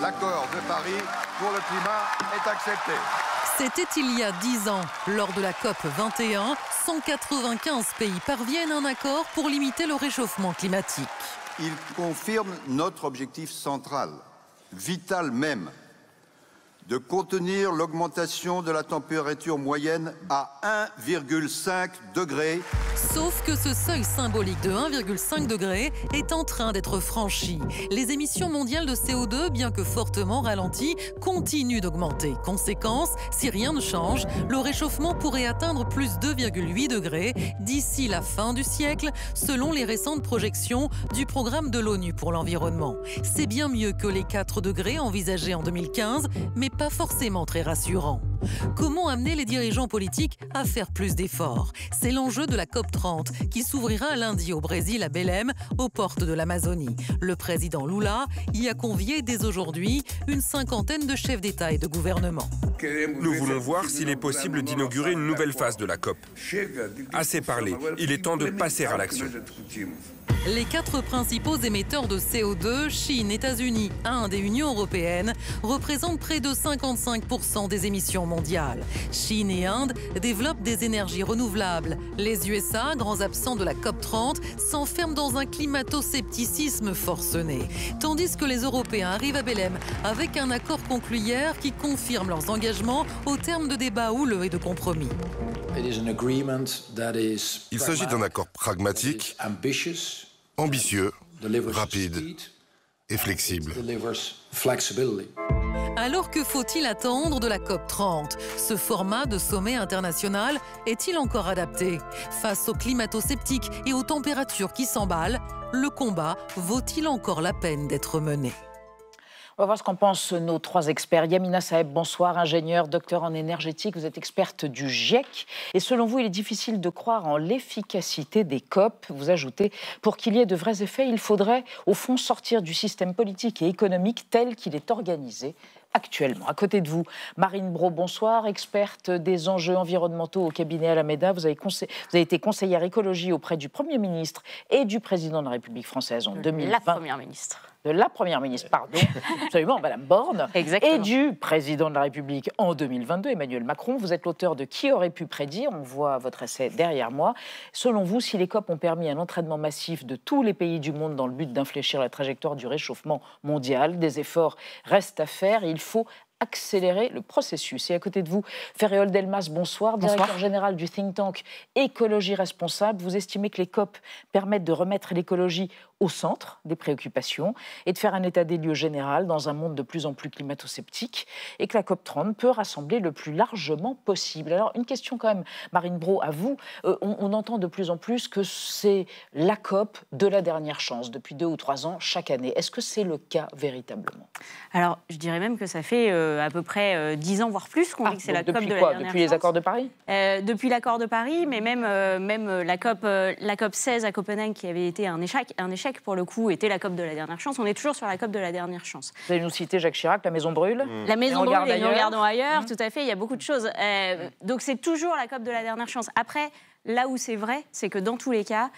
L'accord de Paris pour le climat est accepté. C'était il y a 10 ans. Lors de la COP 21, 195 pays parviennent à un accord pour limiter le réchauffement climatique. Il confirme notre objectif central, vital même, de contenir l'augmentation de la température moyenne à 1,5 degré. Sauf que ce seuil symbolique de 1,5 degré est en train d'être franchi. Les émissions mondiales de CO2, bien que fortement ralenties, continuent d'augmenter. Conséquence, si rien ne change, le réchauffement pourrait atteindre plus 2,8 degrés d'ici la fin du siècle, selon les récentes projections du programme de l'ONU pour l'environnement. C'est bien mieux que les 4 degrés envisagés en 2015, mais pas forcément très rassurant. Comment amener les dirigeants politiques à faire plus d'efforts? C'est l'enjeu de la COP 30 qui s'ouvrira lundi au Brésil à Belém, aux portes de l'Amazonie. Le président Lula y a convié dès aujourd'hui une cinquantaine de chefs d'État et de gouvernement. Nous voulons voir s'il est possible d'inaugurer une nouvelle phase de la COP. Assez parlé, il est temps de passer à l'action. Les 4 principaux émetteurs de CO2, Chine, États-Unis, Inde et Union européenne, représentent près de 55% des émissions mondiales. Chine et Inde développent des énergies renouvelables. Les USA, grands absents de la COP 30, s'enferment dans un climato-scepticisme forcené. Tandis que les Européens arrivent à Belém avec un accord conclu hier qui confirme leurs engagements au terme de débats houleux et de compromis. Il s'agit d'un accord pragmatique, ambitieux, rapide et flexible. Alors que faut-il attendre de la COP 30? Ce format de sommet international est-il encore adapté? Face aux climato-sceptiques et aux températures qui s'emballent, le combat vaut-il encore la peine d'être mené? On va voir ce qu'en pensent nos 3 experts. Yamina Saeb, bonsoir, ingénieure, docteur en énergétique. Vous êtes experte du GIEC. Et selon vous, il est difficile de croire en l'efficacité des COP. Vous ajoutez, pour qu'il y ait de vrais effets, il faudrait, au fond, sortir du système politique et économique tel qu'il est organisé actuellement. À côté de vous, Marine Braud, bonsoir, experte des enjeux environnementaux au cabinet Alameda. Vous avez été conseillère écologie auprès du Premier ministre et du Président de la République française en 2020. La Première ministre. De la Première ministre, pardon, absolument, Madame Borne, Exactement. et du Président de la République en 2022, Emmanuel Macron. Vous êtes l'auteur de Qui aurait pu prédire? On voit votre essai derrière moi. Selon vous, si les COP ont permis un entraînement massif de tous les pays du monde dans le but d'infléchir la trajectoire du réchauffement mondial, des efforts restent à faire et il faut accélérer le processus. Et à côté de vous, Ferréol Delmas, bonsoir, directeur général du think tank Écologie Responsable. Vous estimez que les COP permettent de remettre l'écologie au centre des préoccupations et de faire un état des lieux général dans un monde de plus en plus climato-sceptique et que la COP 30 peut rassembler le plus largement possible. Alors, une question quand même, Marine Braud, à vous. On entend de plus en plus que c'est la COP de la dernière chance depuis 2 ou 3 ans chaque année. Est-ce que c'est le cas véritablement? Alors, je dirais même que ça fait à peu près 10 ans, voire plus, qu'on dit que c'est la COP de la dernière chance. Depuis les accords de Paris? Depuis l'accord de Paris, mais même la COP 16 à Copenhague, qui avait été un échec pour le coup, était la COP de la dernière chance. On est toujours sur la COP de la dernière chance. Vous allez nous citer Jacques Chirac, la maison brûle. La maison brûle et nous regardons ailleurs, tout à fait, il y a beaucoup de choses. Donc c'est toujours la COP de la dernière chance. Après, là où c'est vrai, c'est que dans tous les cas,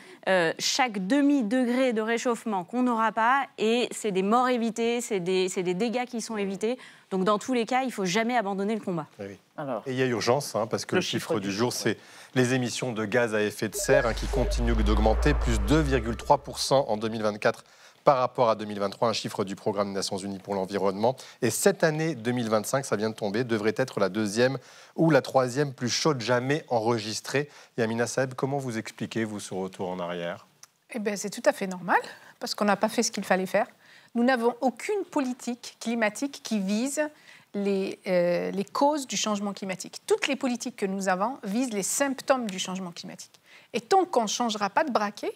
chaque demi-degré de réchauffement qu'on n'aura pas, et c'est des morts évitées, c'est des dégâts qui sont évités. Donc dans tous les cas, il ne faut jamais abandonner le combat. Oui. Alors, et il y a urgence, parce que le chiffre du jour, c'est les émissions de gaz à effet de serre qui continuent d'augmenter, plus 2,3% en 2024 par rapport à 2023, un chiffre du Programme des Nations Unies pour l'environnement. Et cette année 2025, ça vient de tomber, devrait être la 2e ou la 3e plus chaude jamais enregistrée. Yamina Saeb, comment vous expliquez, vous, ce retour en arrière? Eh bien, c'est tout à fait normal, parce qu'on n'a pas fait ce qu'il fallait faire. Nous n'avons aucune politique climatique qui vise les causes du changement climatique. Toutes les politiques que nous avons visent les symptômes du changement climatique. Et tant qu'on ne changera pas de braquet,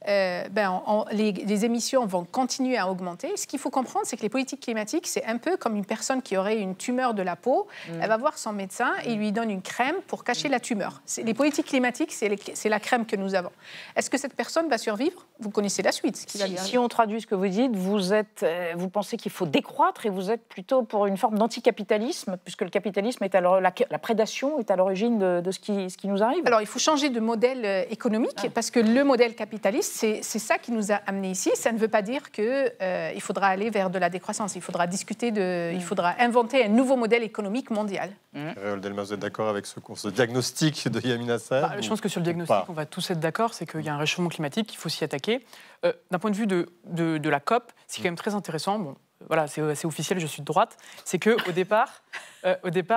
les émissions vont continuer à augmenter. Ce qu'il faut comprendre, c'est que les politiques climatiques, c'est un peu comme une personne qui aurait une tumeur de la peau. Elle va voir son médecin et il lui donne une crème pour cacher la tumeur. Les politiques climatiques, c'est la crème que nous avons. Est-ce que cette personne va survivre? Vous connaissez la suite. Si on traduit ce que vous dites, vous pensez qu'il faut décroître et vous êtes plutôt pour une forme d'anticapitalisme, puisque le capitalisme est la prédation est à l'origine de ce qui nous arrive. Alors, il faut changer de modèle économique, parce que le modèle capitaliste, c'est ça qui nous a amenés ici. Ça ne veut pas dire qu'il faudra aller vers de la décroissance. Il faudra il faudra inventer un nouveau modèle économique mondial. Réole Delmas, vous êtes d'accord avec ce diagnostic de Yamina Assad? Je pense que sur le diagnostic, on va tous être d'accord, c'est qu'il y a un réchauffement climatique, qu'il faut s'y attaquer. D'un point de vue de la COP, c'est quand même très intéressant. Bon, voilà, c'est officiel, je suis de droite. C'est qu'au départ,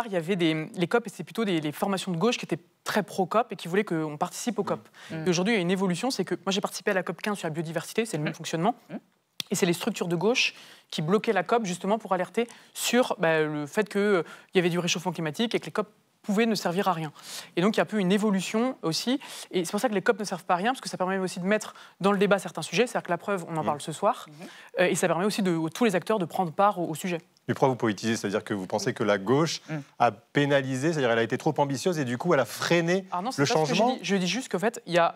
il y avait les COP, et c'était plutôt les formations de gauche qui étaient très pro-COP et qui voulaient qu'on participe aux COP. Et aujourd'hui, il y a une évolution, c'est que moi j'ai participé à la COP 15 sur la biodiversité, c'est le même fonctionnement. Et c'est les structures de gauche qui bloquaient la COP justement pour alerter sur le fait qu'il y avait du réchauffement climatique et que les COP pouvaient ne servir à rien. Et donc il y a un peu une évolution aussi. Et c'est pour ça que les COP ne servent pas à rien, parce que ça permet aussi de mettre dans le débat certains sujets. C'est-à-dire que la preuve, on en parle ce soir. Et ça permet aussi tous les acteurs de prendre part au sujet. Mais pourquoi vous politisez? C'est-à-dire que vous pensez que la gauche a pénalisé, c'est-à-dire qu'elle a été trop ambitieuse et du coup elle a freiné le changement? Je dis juste qu'en fait, il y a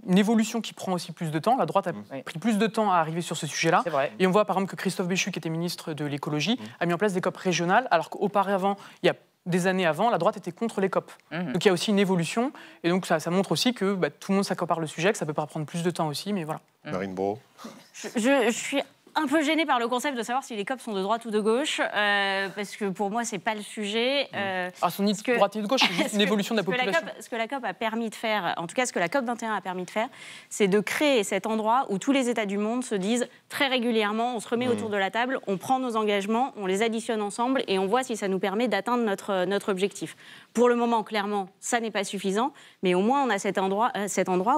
une évolution qui prend aussi plus de temps. La droite a pris plus de temps à arriver sur ce sujet-là. Et on voit par exemple que Christophe Béchu, qui était ministre de l'écologie, a mis en place des COP régionales, alors qu'auparavant, il y a des années avant, la droite était contre les COP. Donc il y a aussi une évolution. Et donc ça montre aussi que tout le monde s'accapare le sujet, que ça peut pas prendre plus de temps aussi, mais voilà. Marine Braud. Je suis un peu gênée par le concept de savoir si les COP sont de droite ou de gauche, parce que pour moi, c'est pas le sujet. Sont ni de droite ni de gauche, c'est juste une évolution de la population. Ce que la COP a permis de faire, en tout cas ce que la COP 21 a permis de faire, c'est de créer cet endroit où tous les États du monde se disent très régulièrement, on se remet autour de la table, on prend nos engagements, on les additionne ensemble et on voit si ça nous permet d'atteindre notre objectif. Pour le moment, clairement, ça n'est pas suffisant, mais au moins on a cet endroit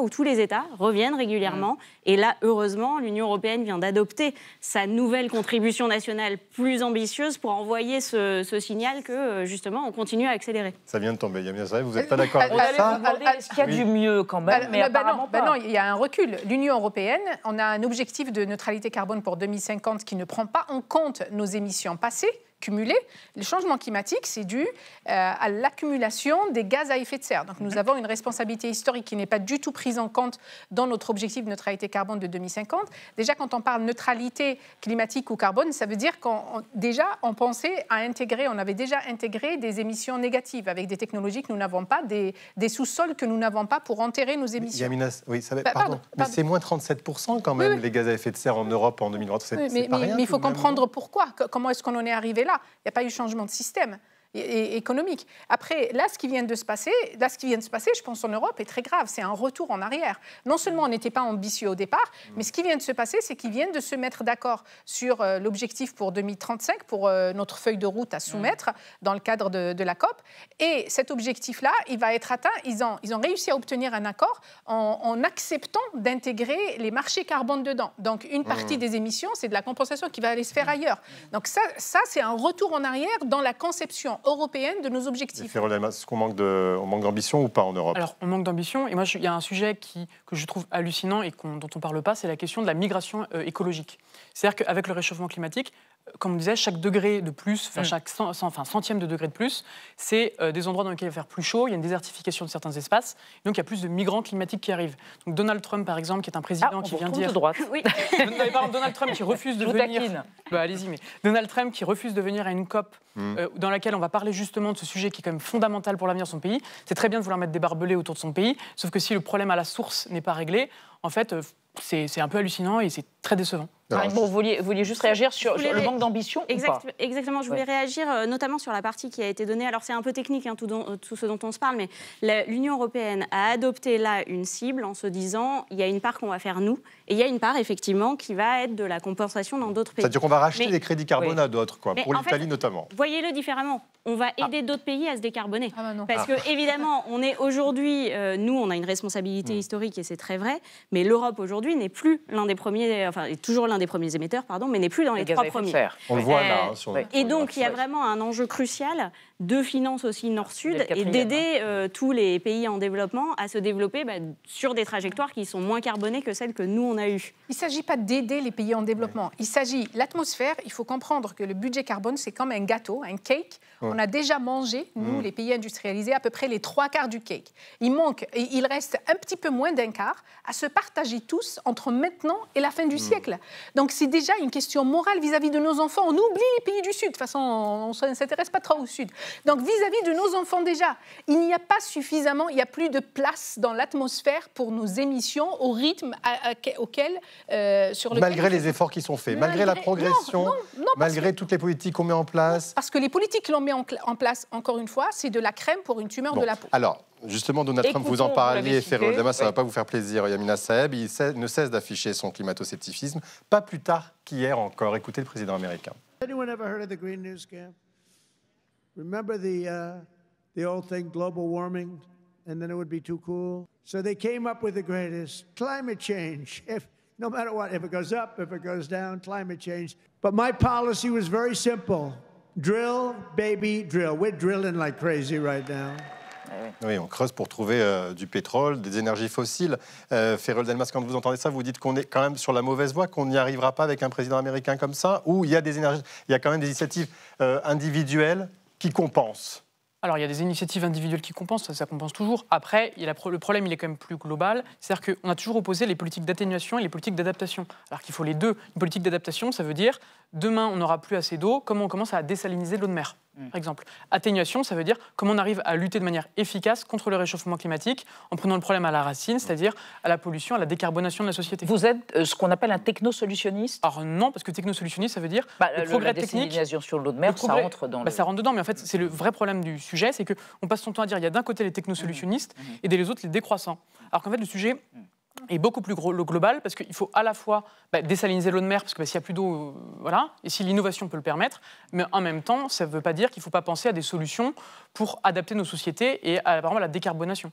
où tous les États reviennent régulièrement. Et là, heureusement, l'Union européenne vient d'adopter sa nouvelle contribution nationale plus ambitieuse pour envoyer ce signal que, justement, on continue à accélérer. Ça vient de tomber, Yamina Assad, vous n'êtes pas d'accord avec ça? Est-ce qu'il y a du mieux quand même? Mais apparemment pas. Non, il y a un recul. L'Union européenne, on a un objectif de neutralité carbone pour 2050 qui ne prend pas en compte nos émissions passées, cumulées. Le changement climatique, c'est dû à l'accumulation des gaz à effet de serre. Donc nous avons une responsabilité historique qui n'est pas du tout prise en compte dans notre objectif de neutralité carbone de 2050. Déjà, quand on parle neutralité climatique ou carbone, ça veut dire qu'on pensait à intégrer, on avait déjà intégré des émissions négatives avec des technologies que nous n'avons pas, des sous-sols que nous n'avons pas pour enterrer nos émissions. Yamina, oui, pardon. Mais c'est moins 37% quand même, les gaz à effet de serre en Europe en 2020. Mais il faut comprendre pourquoi. Comment est-ce qu'on en est arrivé là? Il n'y a pas eu changement de système économique. Après, là, ce qui vient de se passer, je pense, en Europe, est très grave. C'est un retour en arrière. Non seulement on n'était pas ambitieux au départ, mais ce qui vient de se passer, c'est qu'ils viennent de se mettre d'accord sur l'objectif pour 2035, pour notre feuille de route à soumettre dans le cadre de la COP. Et cet objectif-là, il va être atteint. Ils ont réussi à obtenir un accord en acceptant d'intégrer les marchés carbone dedans. Donc, une partie des émissions, c'est de la compensation qui va aller se faire ailleurs. Donc ça c'est un retour en arrière dans la conception européenne de nos objectifs. Est-ce qu'on manque d'ambition ou pas en Europe? Alors, on manque d'ambition. Et moi, il y a un sujet que je trouve hallucinant et dont on ne parle pas, c'est la question de la migration écologique. C'est-à-dire qu'avec le réchauffement climatique, comme on disait, chaque degré de plus, chaque centième de degré de plus, c'est des endroits dans lesquels il va faire plus chaud, il y a une désertification de certains espaces, donc il y a plus de migrants climatiques qui arrivent. Donc Donald Trump, par exemple, qui est un président qui vient dire... de droite. Oui. Donald Trump qui refuse de venir... allez-y, mais Donald Trump qui refuse de venir à une COP dans laquelle on va parler justement de ce sujet qui est quand même fondamental pour l'avenir de son pays. C'est très bien de vouloir mettre des barbelés autour de son pays, sauf que si le problème à la source n'est pas réglé, en fait, c'est un peu hallucinant et c'est très décevant. Bon, vous vouliez juste réagir sur le manque d'ambition ou pas? Exactement, je voulais réagir notamment sur la partie qui a été donnée. Alors c'est un peu technique tout ce dont on se parle, mais l'Union européenne a adopté là une cible en se disant il y a une part qu'on va faire nous et il y a une part effectivement qui va être de la compensation dans d'autres pays. C'est-à-dire qu'on va racheter les crédits carbone à d'autres, pour l'Italie notamment. Voyez-le différemment. On va aider d'autres pays à se décarboner. Parce que évidemment, on est aujourd'hui, nous on a une responsabilité historique et c'est très vrai, mais l'Europe aujourd'hui n'est plus l'un des premiers, enfin est toujours l'un des premiers émetteurs, mais n'est plus dans les trois premiers. On le voit là. Et donc, il y a vraiment un enjeu crucial de finances aussi nord-sud et d'aider tous les pays en développement à se développer sur des trajectoires qui sont moins carbonées que celles que nous, on a eues. Il ne s'agit pas d'aider les pays en développement. Il s'agit, l'atmosphère, il faut comprendre que le budget carbone, c'est comme un gâteau, un cake. On a déjà mangé, nous, les pays industrialisés, à peu près les 3/4 du cake. Il reste un petit peu moins d'un quart à se partager tous entre maintenant et la fin du siècle. Donc c'est déjà une question morale vis-à-vis de nos enfants. On oublie les pays du Sud. De toute façon, on ne s'intéresse pas trop au Sud. Donc vis-à-vis de nos enfants déjà, il n'y a pas suffisamment, il n'y a plus de place dans l'atmosphère pour nos émissions au rythme auquel, sur lequel... Malgré les efforts qui sont faits, malgré la progression, malgré toutes les politiques qu'on met en place. Parce que les politiques que l'on met en place, encore une fois, c'est de la crème pour une tumeur de la peau. Alors, justement, Donald Trump, vous en parliez, Ferrol Damas, ça ne va pas vous faire plaisir, Yamina Saeb, il ne cesse d'afficher son climato-scepticisme, pas plus tard qu'hier encore. Écoutez le président américain. Anyone ever heard of the Green New Scam? Remember the old thing, global warming, and then it would be too cool? So they came up with the greatest, climate change. No matter what, if it goes up, if it goes down, climate change. But my policy was very simple. Drill, baby, drill. We're drilling like crazy right now. Oui, on creuse pour trouver du pétrole, des énergies fossiles. Ferrol Delmas, quand vous entendez ça, vous dites qu'on est quand même sur la mauvaise voie, qu'on n'y arrivera pas avec un président américain comme ça, ou il y a quand même des initiatives individuelles qui compensent? Alors, il y a des initiatives individuelles qui compensent, ça compense toujours. Après, le problème, il est quand même plus global. C'est-à-dire qu'on a toujours opposé les politiques d'atténuation et les politiques d'adaptation. Alors qu'il faut les deux. Une politique d'adaptation, ça veut dire, demain, on n'aura plus assez d'eau, comment on commence à désaliniser l'eau de mer, par exemple. Atténuation, ça veut dire comment on arrive à lutter de manière efficace contre le réchauffement climatique en prenant le problème à la racine, c'est-à-dire à la pollution, à la décarbonation de la société. Vous êtes ce qu'on appelle un technosolutionniste? Alors non, parce que technosolutionniste, ça veut dire le progrès technique. La désalination sur l'eau de mer, ça rentre dans ça rentre dedans, mais en fait, c'est le vrai problème du sujet, c'est qu'on passe son temps à dire il y a d'un côté les technosolutionnistes et de les autres les décroissants. Alors qu'en fait, le sujet est beaucoup plus global parce qu'il faut à la fois désaliniser l'eau de mer parce que s'il n'y a plus d'eau, voilà, et si l'innovation peut le permettre, mais en même temps, ça ne veut pas dire qu'il ne faut pas penser à des solutions pour adapter nos sociétés et par exemple à la décarbonation.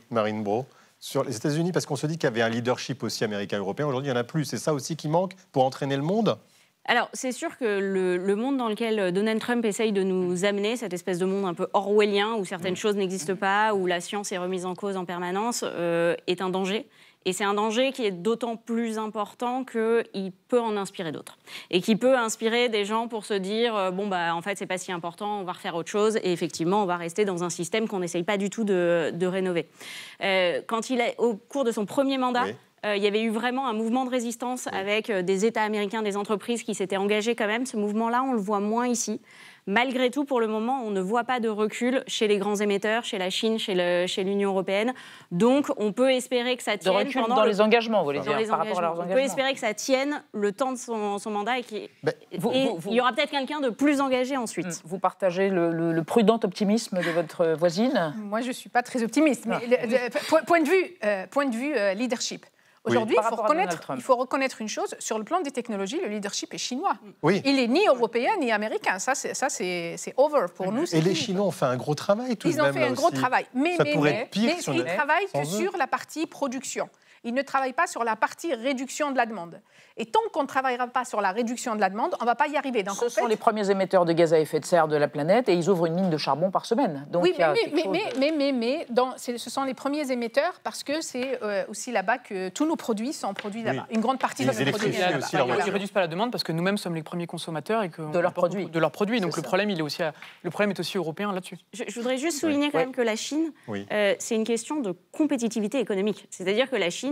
Marine Brault, sur les États-Unis, parce qu'on se dit qu'il y avait un leadership aussi américain-européen, aujourd'hui il n'y en a plus, c'est ça aussi qui manque pour entraîner le monde? Alors, c'est sûr que le monde dans lequel Donald Trump essaye de nous amener, cette espèce de monde un peu orwellien, où certaines choses n'existent pas, où la science est remise en cause en permanence, est un danger. Et c'est un danger qui est d'autant plus important qu'il peut en inspirer d'autres. Et qui peut inspirer des gens pour se dire en fait, c'est pas si important, on va refaire autre chose. Et effectivement, on va rester dans un système qu'on n'essaye pas du tout de rénover. Au cours de son premier mandat, il y avait eu vraiment un mouvement de résistance avec des États américains, des entreprises qui s'étaient engagées quand même. Ce mouvement-là, on le voit moins ici. Malgré tout, pour le moment, on ne voit pas de recul chez les grands émetteurs, chez la Chine, chez l'Union européenne. Donc, on peut espérer que ça tienne... De recul dans les engagements, vous voulez dire, par rapport à leurs engagements. On peut espérer que ça tienne le temps de son mandat et qu'il y aura peut-être quelqu'un de plus engagé ensuite. Vous partagez le prudent optimisme de votre voisine? Moi, je ne suis pas très optimiste. Mais point de vue leadership. Aujourd'hui, il faut reconnaître une chose, sur le plan des technologies, le leadership est chinois. Il n'est ni européen ni américain. Ça, c'est over pour nous. Et les Chinois ont fait un gros travail tout de même. Ils ont fait un gros travail. Mais ils ne travaillent que sur la partie production. Ils ne travaillent pas sur la partie réduction de la demande. Et tant qu'on ne travaillera pas sur la réduction de la demande, on ne va pas y arriver. Donc, ce sont les premiers émetteurs de gaz à effet de serre de la planète et ils ouvrent une mine de charbon par semaine. Donc, oui, ce sont les premiers émetteurs parce que c'est aussi là-bas que tous nos produits sont produits là-bas. Une grande partie de nos produits là-bas. Ils ne réduisent pas la demande parce que nous-mêmes sommes les premiers consommateurs et de leurs produits. Donc le problème est aussi européen là-dessus. Je voudrais juste souligner quand même que la Chine, c'est une question de compétitivité économique. C'est-à-dire que la Chine,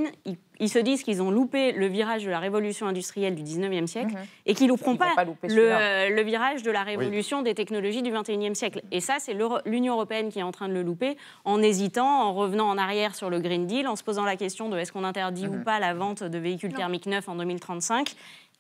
ils se disent qu'ils ont loupé le virage de la révolution industrielle du 19e siècle et qu'ils ne louperont pas le virage de la révolution des technologies du 21e siècle. Et ça, c'est l'Union européenne qui est en train de le louper en hésitant, en revenant en arrière sur le Green Deal, en se posant la question de est-ce qu'on interdit ou pas la vente de véhicules thermiques neufs en 2035.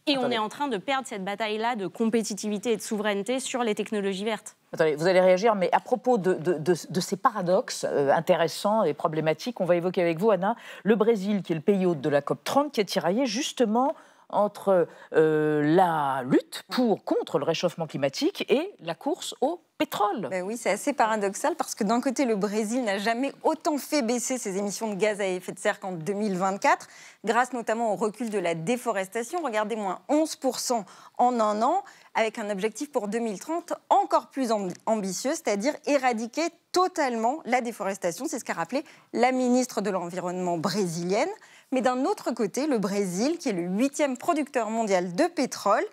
Et on est en train de perdre cette bataille-là de compétitivité et de souveraineté sur les technologies vertes. Attendez, vous allez réagir, mais à propos de ces paradoxes intéressants et problématiques, on va évoquer avec vous, Anna, le Brésil, qui est le pays hôte de la COP30, qui est tiraillé justement entre la lutte contre le réchauffement climatique et la course au pétrole. Ben oui, c'est assez paradoxal parce que d'un côté, le Brésil n'a jamais autant fait baisser ses émissions de gaz à effet de serre qu'en 2024, grâce notamment au recul de la déforestation. Regardez, moins 11% en un an, avec un objectif pour 2030 encore plus ambitieux, c'est-à-dire éradiquer totalement la déforestation. C'est ce qu'a rappelé la ministre de l'Environnement brésilienne. Mais d'un autre côté, le Brésil, qui est le 8e producteur mondial de pétrole,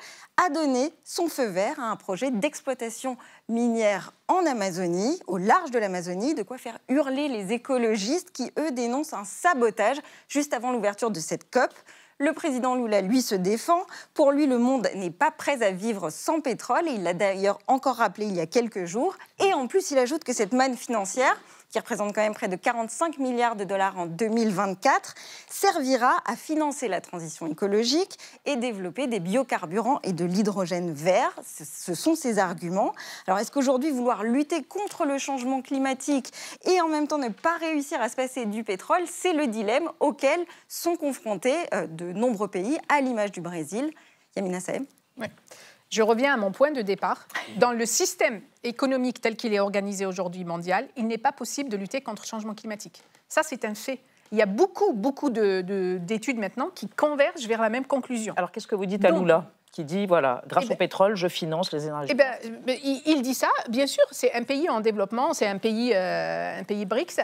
a donné son feu vert à un projet d'exploitation minière en Amazonie, au large de l'Amazonie, de quoi faire hurler les écologistes qui, eux, dénoncent un sabotage juste avant l'ouverture de cette COP. Le président Lula, lui, se défend. Pour lui, le monde n'est pas prêt à vivre sans pétrole. Et il l'a d'ailleurs encore rappelé il y a quelques jours. Et en plus, il ajoute que cette manne financière, qui représente quand même près de 45 milliards de dollars en 2024, servira à financer la transition écologique et développer des biocarburants et de l'hydrogène vert. Ce sont ses arguments. Alors, est-ce qu'aujourd'hui, vouloir lutter contre le changement climatique et en même temps ne pas réussir à se passer du pétrole, c'est le dilemme auquel sont confrontés de nombreux pays, à l'image du Brésil? Yamina Saeb. Oui. Je reviens à mon point de départ. Dans le système économique tel qu'il est organisé aujourd'hui mondial, il n'est pas possible de lutter contre le changement climatique. Ça, c'est un fait. Il y a beaucoup d'études maintenant qui convergent vers la même conclusion. Alors, qu'est-ce que vous dites à Lula, qui dit, voilà, grâce au pétrole, je finance les énergies? Il dit ça, bien sûr, c'est un pays en développement, c'est un pays BRICS,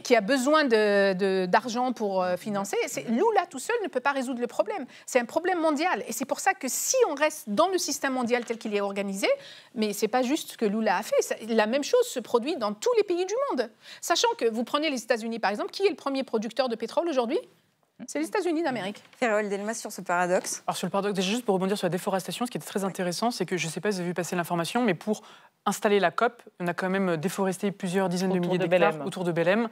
qui a besoin d'argent pour financer. Lula tout seul ne peut pas résoudre le problème. C'est un problème mondial. Et c'est pour ça que si on reste dans le système mondial tel qu'il est organisé, mais ce n'est pas juste ce que Lula a fait, la même chose se produit dans tous les pays du monde. Sachant que vous prenez les États-Unis, par exemple, qui est le premier producteur de pétrole aujourd'hui ? C'est les États-Unis d'Amérique. Ferréol Delmas sur ce paradoxe. Alors sur le paradoxe, déjà juste pour rebondir sur la déforestation, ce qui était très intéressant, c'est que je ne sais pas si vous avez vu passer l'information, mais pour installer la COP, on a quand même déforesté plusieurs dizaines de milliers d'hectares autour de Belém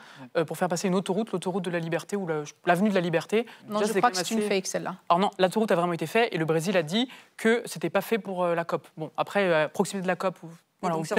pour faire passer une autoroute, l'autoroute de la Liberté ou l'avenue de la Liberté. Non, déjà, je crois que c'est une fake celle-là. Alors non, l'autoroute a vraiment été faite et le Brésil a dit que c'était pas fait pour la COP. Bon, après, à proximité de la COP. Voilà, sur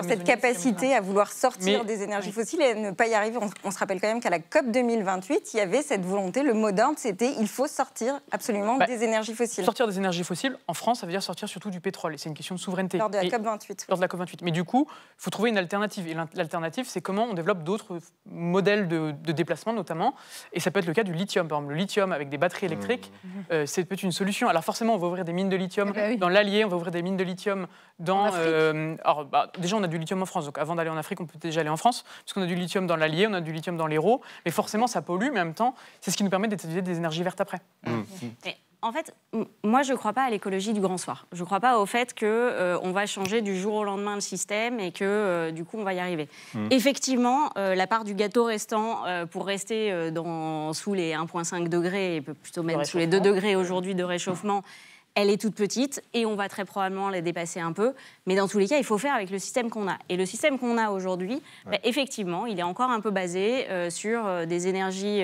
cette capacité à vouloir sortir des énergies fossiles et à ne pas y arriver. On se rappelle quand même qu'à la COP 2028, il y avait cette volonté, le mot d'ordre, c'était il faut sortir absolument des énergies fossiles. Sortir des énergies fossiles, en France, ça veut dire sortir surtout du pétrole. Et c'est une question de souveraineté. Lors de la COP 28. Lors de la COP 28. Mais du coup, il faut trouver une alternative. Et l'alternative, c'est comment on développe d'autres modèles de déplacement, notamment. Et ça peut être le cas du lithium. Par exemple, le lithium avec des batteries électriques, c'est peut-être une solution. Alors forcément, on va ouvrir des mines de lithium dans l'Allier, on va ouvrir des mines de lithium dans... Alors, déjà, on a du lithium en France, donc avant d'aller en Afrique, on peut déjà aller en France, parce qu'on a du lithium dans l'Allier, on a du lithium dans l'Hérault, mais forcément, ça pollue, mais en même temps, c'est ce qui nous permet d'utiliser des énergies vertes après. Et en fait, moi, je ne crois pas à l'écologie du grand soir. Je ne crois pas au fait qu'on va changer du jour au lendemain le système et que, du coup, on va y arriver. Effectivement, la part du gâteau restant pour rester sous les 1,5 degrés, et plutôt même sous les 2 degrés aujourd'hui de réchauffement, elle est toute petite et on va très probablement la dépasser un peu. Mais dans tous les cas, il faut faire avec le système qu'on a. Et le système qu'on a aujourd'hui, effectivement, il est encore un peu basé sur des énergies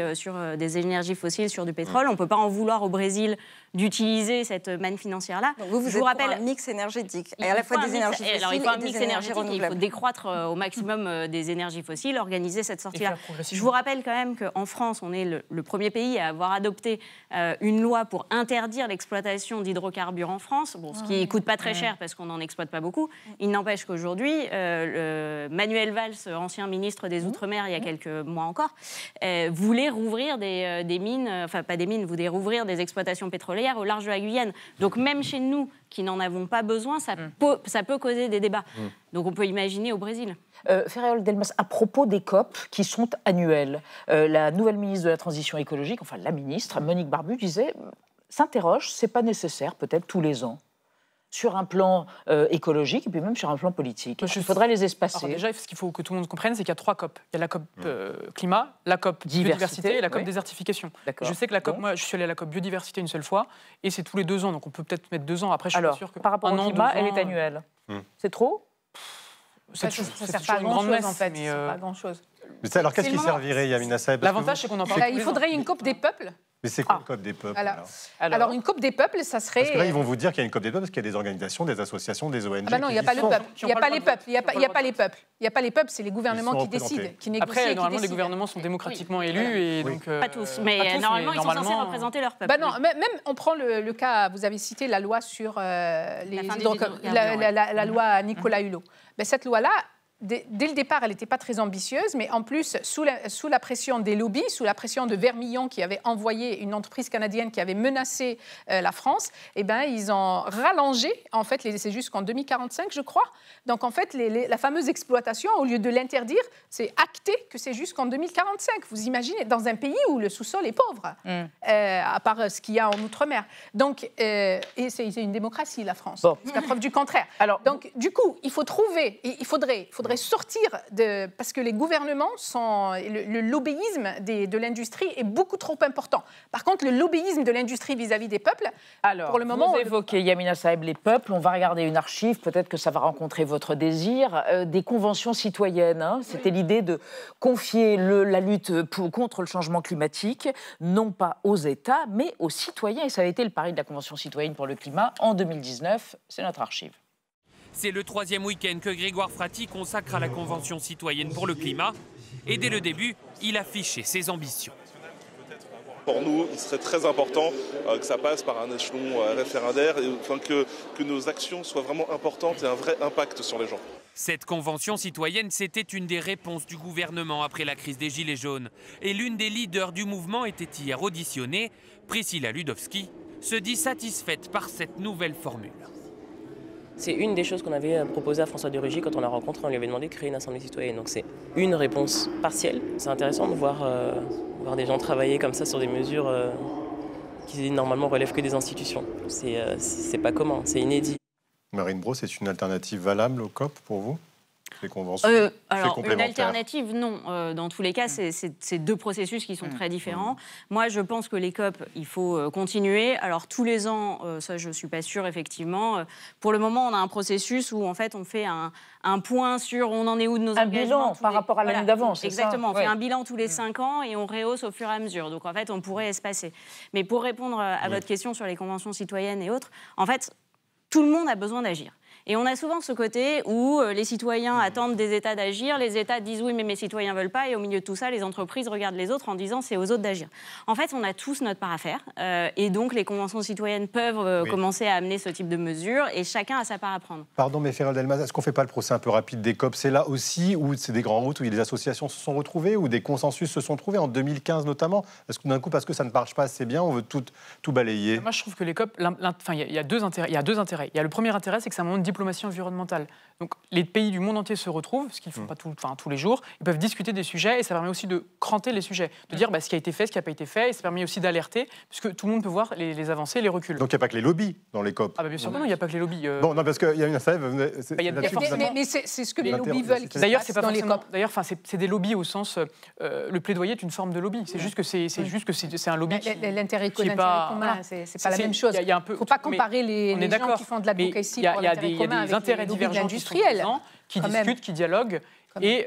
fossiles, sur du pétrole. On ne peut pas en vouloir au Brésil d'utiliser cette manne financière-là. Vous vous rappelle un mix énergétique, et à la fois des énergies fossiles alors, il faut un mix et des énergies énergétique, il faut décroître au maximum des énergies fossiles, organiser cette sortie-là. Je vous rappelle quand même qu'en France, on est le premier pays à avoir adopté une loi pour interdire l'exploitation d'hydrocarbures en France, ce qui ne coûte pas très cher parce qu'on n'en exploite pas beaucoup. Il n'empêche qu'aujourd'hui, Manuel Valls, ancien ministre des Outre-mer il y a quelques mois encore, voulait rouvrir des mines, enfin pas des mines, voulait rouvrir des exploitations pétrolières au large de la Guyane. Donc même chez nous, qui n'en avons pas besoin, ça peut causer des débats. Donc on peut imaginer au Brésil. Ferréol Delmas, à propos des COP qui sont annuelles, la nouvelle ministre de la Transition écologique, enfin la ministre, Monique Barbu, s'interroge, c'est pas nécessaire peut-être tous les ans, sur un plan écologique et puis même sur un plan politique. Il faudrait les espacer. Alors déjà, ce qu'il faut que tout le monde comprenne, c'est qu'il y a 3 COP. Il y a la COP climat, la COP biodiversité et la COP désertification. Je sais que la COP, moi, je suis allée à la COP biodiversité une seule fois et c'est tous les 2 ans, donc on peut peut-être mettre 2 ans. Après, je suis pas sûre que par rapport au climat, elle est annuelle. C'est trop? Ça sert pas à grand-chose, en fait. Pas grand-chose. Mais alors, qu'est-ce qui servirait, Yamina Saeb? L'avantage, c'est qu'on en parle. Il faudrait une COP des peuples. Mais c'est quoi une COP des peuples alors, une COP des peuples, ça serait... Parce que là, ils vont vous dire qu'il y a une COP des peuples parce qu'il y a des organisations, des associations, des ONG... non, il n'y a pas le peuple. Il n'y a pas les peuples. Il n'y a pas les peuples. Il n'y a pas les peuples, c'est les gouvernements qui décident, qui négocient. Après, normalement, les gouvernements sont démocratiquement élus et donc... Pas tous, mais normalement, ils sont censés représenter leur peuple. Non, même, on prend le cas, vous avez cité la loi sur la loi Nicolas Hulot. Cette loi-là, dès le départ, elle n'était pas très ambitieuse, mais en plus, sous la pression des lobbies, sous la pression de Vermillon qui avait envoyé une entreprise canadienne qui avait menacé la France, ils ont rallongé, en fait, c'est jusqu'en 2045, je crois. Donc, en fait, la fameuse exploitation, au lieu de l'interdire, c'est acté que c'est jusqu'en 2045. Vous imaginez, dans un pays où le sous-sol est pauvre, à part ce qu'il y a en Outre-mer. Donc, et c'est une démocratie, la France, jusqu'à preuve du contraire. Donc, du coup, il faudrait faudrait sortir de... Parce que les gouvernements sont... Le lobbyisme de l'industrie est beaucoup trop important. Par contre, le lobbyisme de l'industrie vis-à-vis des peuples, alors, pour le moment... Vous évoquez, Yamina Saeb, les peuples. On va regarder une archive, peut-être que ça va rencontrer votre désir. Des conventions citoyennes. Hein. C'était l'idée de confier la lutte contre le changement climatique, non pas aux États, mais aux citoyens. Et ça a été le pari de la Convention citoyenne pour le climat en 2019. C'est notre archive. C'est le 3e week-end que Grégoire Frati consacre à la Convention citoyenne pour le climat. Et dès le début, il affichait ses ambitions. Pour nous, il serait très important que ça passe par un échelon référendaire, et que nos actions soient vraiment importantes et un vrai impact sur les gens. Cette convention citoyenne, c'était une des réponses du gouvernement après la crise des Gilets jaunes. Et l'une des leaders du mouvement était hier auditionnée. Priscilla Ludowski se dit satisfaite par cette nouvelle formule. C'est une des choses qu'on avait proposé à François de Rugy quand on l'a rencontré. On lui avait demandé de créer une assemblée citoyenne. Donc c'est une réponse partielle. C'est intéressant de voir des gens travailler comme ça sur des mesures qui normalement relèvent que des institutions. C'est pas commun, c'est inédit. Marine Brault, c'est une alternative valable au COP pour vous? Les conventions, alors, une alternative, non. Dans tous les cas, c'est deux processus qui sont très différents. Moi, je pense que les COP, il faut continuer. Alors, tous les ans, ça, je ne suis pas sûre, effectivement. Pour le moment, on a un processus où, en fait, on fait un point sur on en est où de nos engagements. Un bilan par rapport à l'année d'avant, c'est ça? Exactement. On fait un bilan tous les 5 ans et on rehausse au fur et à mesure. Donc, en fait, on pourrait espacer. Mais pour répondre à votre question sur les conventions citoyennes et autres, en fait, tout le monde a besoin d'agir. Et on a souvent ce côté où les citoyens attendent des États d'agir, les États disent oui mais mes citoyens ne veulent pas, et au milieu de tout ça, les entreprises regardent les autres en disant c'est aux autres d'agir. En fait, on a tous notre part à faire, et donc les conventions citoyennes peuvent commencer à amener ce type de mesures, et chacun a sa part à prendre. Pardon, mais Ferrel Delmas, est-ce qu'on ne fait pas le procès un peu rapide des COP? C'est là aussi où c'est des grandes routes, où des associations se sont retrouvées, où des consensus se sont trouvés, en 2015 notamment. Est-ce que d'un coup, parce que ça ne marche pas assez bien, on veut tout balayer? Moi, je trouve que les COP, il y a deux intérêts. Il y a le premier intérêt, c'est que c'est un moment de diplomatie environnementale. Donc, les pays du monde entier se retrouvent, ce qu'ils ne font pas tous les jours. Ils peuvent discuter des sujets et ça permet aussi de cranter les sujets, de dire ce qui a été fait, ce qui n'a pas été fait, et ça permet aussi d'alerter, puisque tout le monde peut voir les avancées, les reculs. Donc, il n'y a pas que les lobbies dans les COP? Ah bien sûr, non, il n'y a pas que les lobbies. Bon, non, parce qu'il y a une affaire. Mais c'est ce que les lobbies veulent. D'ailleurs, c'est pas dans les COP. D'ailleurs, c'est des lobbies au sens. Le plaidoyer est une forme de lobby. C'est juste que c'est un lobby. L'intérêt commun, c'est pas la même chose. Il ne faut pas comparer les gens qui font de l'advocacy pour l'intérêt commun avec intérêts divergents industriels qui discutent, qui dialoguent et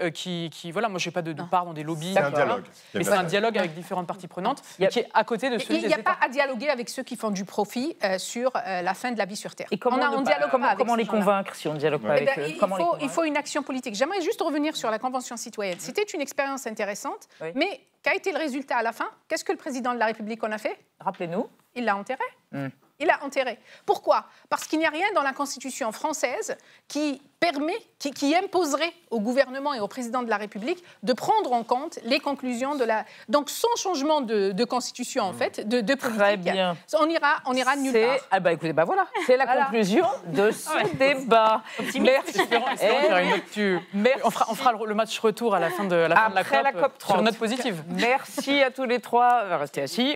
voilà, moi je n'ai pas de part dans des lobbies. C'est un dialogue. Mais c'est un dialogue avec différentes parties prenantes qui est à côté de celui des États. Il n'y a pas à dialoguer avec ceux qui font du profit sur la fin de la vie sur Terre. Et comment les convaincre si on ne dialogue pas avec eux? Il faut une action politique. J'aimerais juste revenir sur la Convention citoyenne. C'était une expérience intéressante, mais qu'a été le résultat à la fin? Qu'est-ce que le président de la République en a fait? Rappelez-nous. Il l'a enterré. Il l'a enterré. Pourquoi? Parce qu'il n'y a rien dans la Constitution française qui imposerait au gouvernement et au président de la République de prendre en compte les conclusions de la... Donc, sans changement de Constitution, en fait, de politique, très bien. on ira nulle part. Ah bah écoutez, voilà, c'est la conclusion de ce débat. Merci. On fera le match retour à la fin de la COP sur une note positive. Merci à tous les trois. Restez assis.